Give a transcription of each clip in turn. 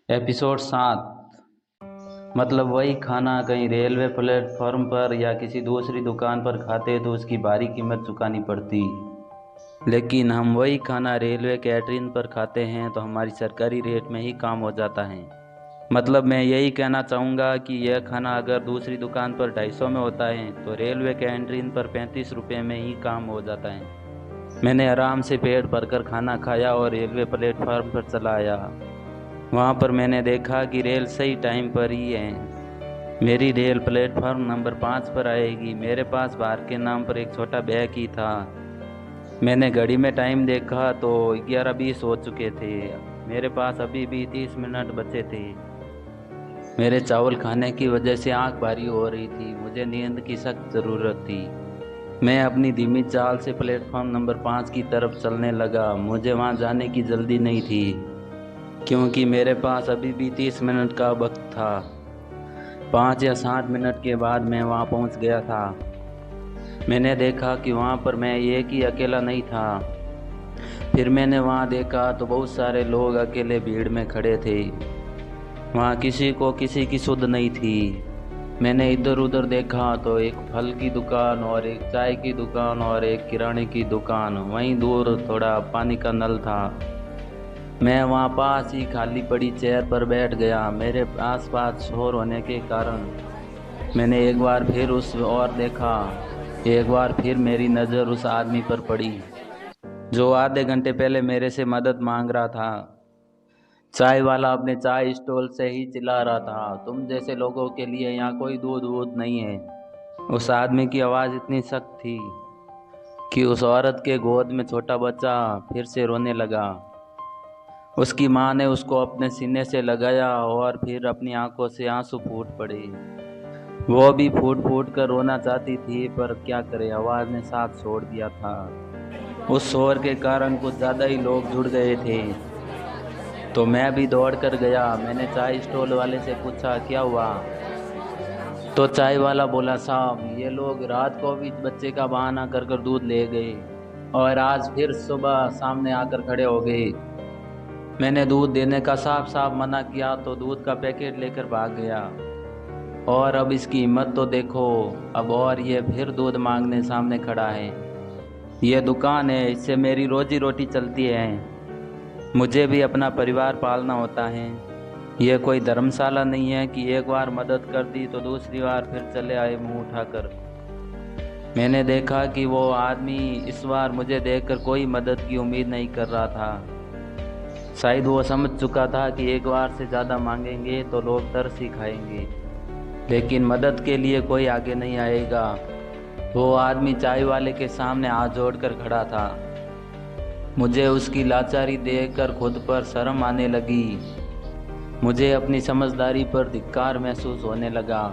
Episode 7। मतलब वही खाना कहीं रेलवे प्लेटफॉर्म पर या किसी दूसरी दुकान पर खाते तो उसकी भारी कीमत चुकानी पड़ती, लेकिन हम वही खाना रेलवे कैटरिंग पर खाते हैं तो हमारी सरकारी रेट में ही काम हो जाता है। मतलब मैं यही कहना चाहूँगा कि यह खाना अगर दूसरी दुकान पर 250 में होता है तो रेलवे कैंटीन पर 35 रुपये में ही काम हो जाता है। मैंने आराम से पेट भरकर खाना खाया और रेलवे प्लेटफॉर्म पर चला आया। वहाँ पर मैंने देखा कि रेल सही टाइम पर ही है। मेरी रेल प्लेटफॉर्म नंबर 5 पर आएगी। मेरे पास बाहर के नाम पर एक छोटा बैग ही था। मैंने घड़ी में टाइम देखा तो 11:20 हो चुके थे। मेरे पास अभी भी 30 मिनट बचे थे। मेरे चावल खाने की वजह से आंख भारी हो रही थी। मुझे नींद की सख्त ज़रूरत थी। मैं अपनी धीमी चाल से प्लेटफॉर्म नंबर 5 की तरफ चलने लगा। मुझे वहाँ जाने की जल्दी नहीं थी क्योंकि मेरे पास अभी भी 30 मिनट का वक्त था। 5 या 7 मिनट के बाद मैं वहाँ पहुँच गया था। मैंने देखा कि वहाँ पर मैं एक ही अकेला नहीं था। फिर मैंने वहाँ देखा तो बहुत सारे लोग अकेले भीड़ में खड़े थे। वहाँ किसी को किसी की सुध नहीं थी। मैंने इधर उधर देखा तो एक फल की दुकान और एक चाय की दुकान और एक किराने की दुकान, वहीं दूर थोड़ा पानी का नल था। मैं वहाँ पास ही खाली पड़ी चेयर पर बैठ गया। मेरे आसपास शोर होने के कारण मैंने एक बार फिर उस ओर देखा। एक बार फिर मेरी नज़र उस आदमी पर पड़ी जो आधे घंटे पहले मेरे से मदद मांग रहा था। चाय वाला अपने चाय स्टॉल से ही चिल्ला रहा था, तुम जैसे लोगों के लिए यहाँ कोई दूध वूध नहीं है। उस आदमी की आवाज़ इतनी सख्त थी कि उस औरत के गोद में छोटा बच्चा फिर से रोने लगा। उसकी माँ ने उसको अपने सीने से लगाया और फिर अपनी आंखों से आंसू फूट पड़े। वो भी फूट फूट कर रोना चाहती थी पर क्या करे, आवाज़ ने साथ छोड़ दिया था। उस शोर के कारण कुछ ज़्यादा ही लोग जुड़ गए थे तो मैं भी दौड़ कर गया। मैंने चाय स्टॉल वाले से पूछा क्या हुआ। तो चाय वाला बोला, साहब ये लोग रात को भी बच्चे का बहाना कर कर दूध ले गए और आज फिर सुबह सामने आकर खड़े हो गए। मैंने दूध देने का साफ साफ मना किया तो दूध का पैकेट लेकर भाग गया। और अब इसकी हिम्मत तो देखो, अब और ये फिर दूध मांगने सामने खड़ा है। ये दुकान है, इससे मेरी रोजी रोटी चलती है। मुझे भी अपना परिवार पालना होता है। यह कोई धर्मशाला नहीं है कि एक बार मदद कर दी तो दूसरी बार फिर चले आए मुंह उठाकर। मैंने देखा कि वो आदमी इस बार मुझे देखकर कोई मदद की उम्मीद नहीं कर रहा था। शायद वो समझ चुका था कि एक बार से ज़्यादा मांगेंगे तो लोग तरस ही खाएंगे, लेकिन मदद के लिए कोई आगे नहीं आएगा। वो आदमी चाय वाले के सामने हाथ जोड़कर खड़ा था। मुझे उसकी लाचारी देखकर खुद पर शर्म आने लगी। मुझे अपनी समझदारी पर धिक्कार महसूस होने लगा।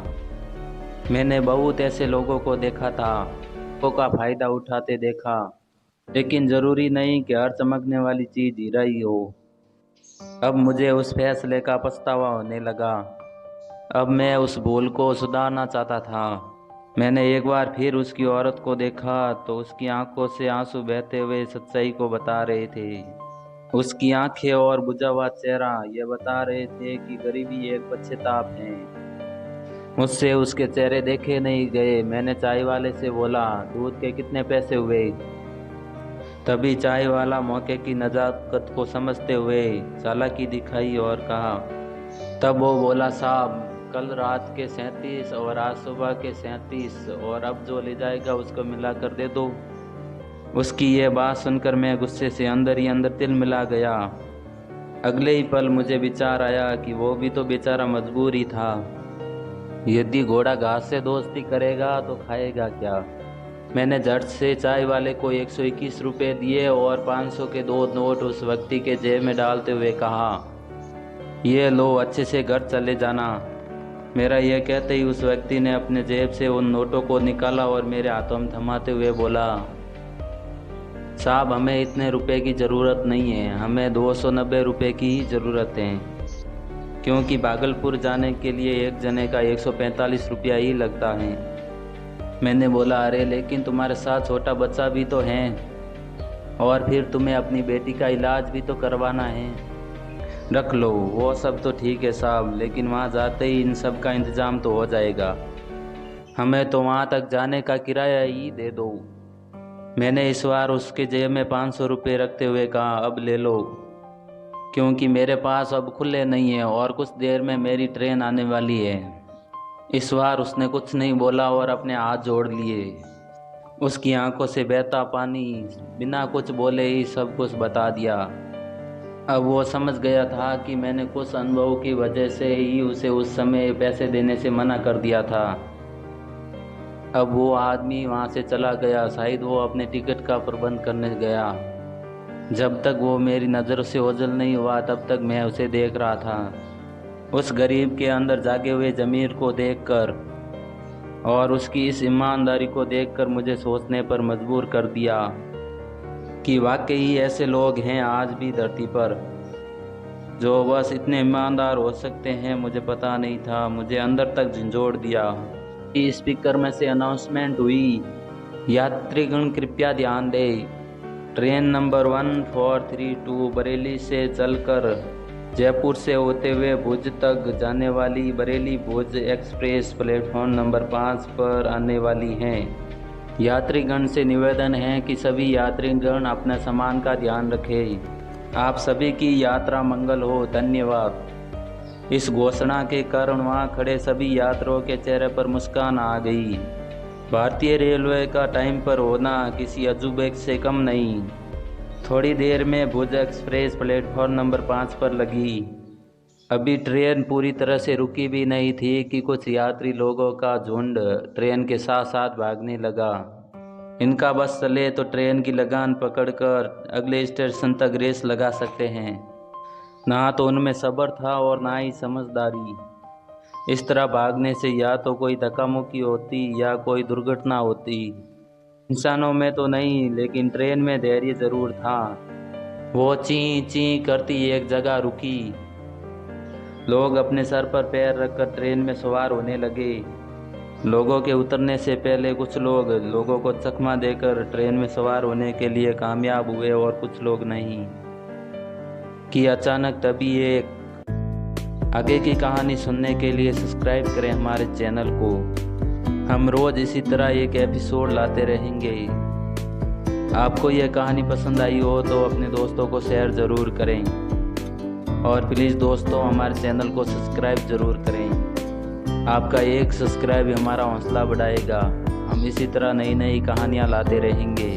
मैंने बहुत ऐसे लोगों को देखा था, लोगों का फ़ायदा उठाते देखा, लेकिन ज़रूरी नहीं कि हर चमकने वाली चीज़ हीरा ही हो। अब मुझे उस फैसले का पछतावा होने लगा। अब मैं उस भूल को सुधारना चाहता था। मैंने एक बार फिर उसकी औरत को देखा तो उसकी आंखों से आंसू बहते हुए सच्चाई को बता रहे थे। उसकी आंखें और बुझा हुआ चेहरा ये बता रहे थे कि गरीबी एक पश्चाताप है। मुझसे उसके चेहरे देखे नहीं गए। मैंने चाय वाले से बोला, दूध के कितने पैसे हुए। तभी चाय वाला मौके की नज़ाकत को समझते हुए चालाकी दिखाई और कहा। तब वो बोला, साहब कल रात के 37 और आज सुबह के 37 और अब जो ले जाएगा उसको मिलाकर दे दो। उसकी ये बात सुनकर मैं गुस्से से अंदर ही अंदर तिल मिला गया। अगले ही पल मुझे विचार आया कि वो भी तो बेचारा मजबूर ही था। यदि घोड़ा घास से दोस्ती करेगा तो खाएगा क्या। मैंने झट से चाय वाले को 121 रुपये दिए और 500 के 2 नोट उस व्यक्ति के जेब में डालते हुए कहा, ये लो, अच्छे से घर चले जाना। मेरा यह कहते ही उस व्यक्ति ने अपने जेब से उन नोटों को निकाला और मेरे हाथों में थमाते हुए बोला, साहब हमें इतने रुपए की ज़रूरत नहीं है, हमें 290 रुपये की ही ज़रूरत है, क्योंकि भागलपुर जाने के लिए एक जने का 145 रुपया ही लगता है। मैंने बोला, अरे लेकिन तुम्हारे साथ छोटा बच्चा भी तो है और फिर तुम्हें अपनी बेटी का इलाज भी तो करवाना है। रख लो। वो सब तो ठीक है साहब, लेकिन वहाँ जाते ही इन सब का इंतज़ाम तो हो जाएगा। हमें तो वहाँ तक जाने का किराया ही दे दो। मैंने इस बार उसके जेब में 500 रुपये रखते हुए कहा, अब ले लो, क्योंकि मेरे पास अब खुले नहीं है और कुछ देर में मेरी ट्रेन आने वाली है। इस बार उसने कुछ नहीं बोला और अपने हाथ जोड़ लिए। उसकी आंखों से बहता पानी बिना कुछ बोले ही सब कुछ बता दिया। अब वो समझ गया था कि मैंने कुछ अनुभव की वजह से ही उसे उस समय पैसे देने से मना कर दिया था। अब वो आदमी वहाँ से चला गया। शायद वो अपने टिकट का प्रबंध करने गया। जब तक वो मेरी नज़रों से ओझल नहीं हुआ तब तक मैं उसे देख रहा था। उस गरीब के अंदर जागे हुए ज़मीर को देखकर और उसकी इस ईमानदारी को देखकर मुझे सोचने पर मजबूर कर दिया कि वाकई ऐसे लोग हैं आज भी धरती पर जो बस इतने ईमानदार हो सकते हैं। मुझे पता नहीं था। मुझे अंदर तक झंझोड़ दिया। स्पीकर में से अनाउंसमेंट हुई, यात्रीगण कृपया ध्यान दें, ट्रेन नंबर 1432 बरेली से चलकर जयपुर से होते हुए भुज तक जाने वाली बरेली भुज एक्सप्रेस प्लेटफॉर्म नंबर 5 पर आने वाली है। यात्रीगण से निवेदन है कि सभी यात्रीगण अपने सामान का ध्यान रखें। आप सभी की यात्रा मंगल हो। धन्यवाद। इस घोषणा के कारण वहाँ खड़े सभी यात्रियों के चेहरे पर मुस्कान आ गई। भारतीय रेलवे का टाइम पर होना किसी अजूबे से कम नहीं। थोड़ी देर में भुज एक्सप्रेस प्लेटफॉर्म नंबर 5 पर लगी। अभी ट्रेन पूरी तरह से रुकी भी नहीं थी कि कुछ यात्री लोगों का झुंड ट्रेन के साथ साथ भागने लगा। इनका बस चले तो ट्रेन की लगान पकड़कर अगले स्टेशन तक रेस लगा सकते हैं। ना तो उनमें सब्र था और ना ही समझदारी। इस तरह भागने से या तो कोई धक्का मुक्की होती या कोई दुर्घटना होती। इंसानों में तो नहीं, लेकिन ट्रेन में धैर्य जरूर था। वो ची ची करती एक जगह रुकी। लोग अपने सर पर पैर रखकर ट्रेन में सवार होने लगे। लोगों के उतरने से पहले कुछ लोग लोगों को चकमा देकर ट्रेन में सवार होने के लिए कामयाब हुए और कुछ लोग नहीं। कि अचानक तभी एक आगे की कहानी सुनने के लिए सब्सक्राइब करें हमारे चैनल को। हम रोज़ इसी तरह एक एपिसोड लाते रहेंगे। आपको यह कहानी पसंद आई हो तो अपने दोस्तों को शेयर ज़रूर करें और प्लीज़ दोस्तों हमारे चैनल को सब्सक्राइब ज़रूर करें। आपका एक सब्सक्राइब हमारा हौसला बढ़ाएगा। हम इसी तरह नई नई कहानियाँ लाते रहेंगे।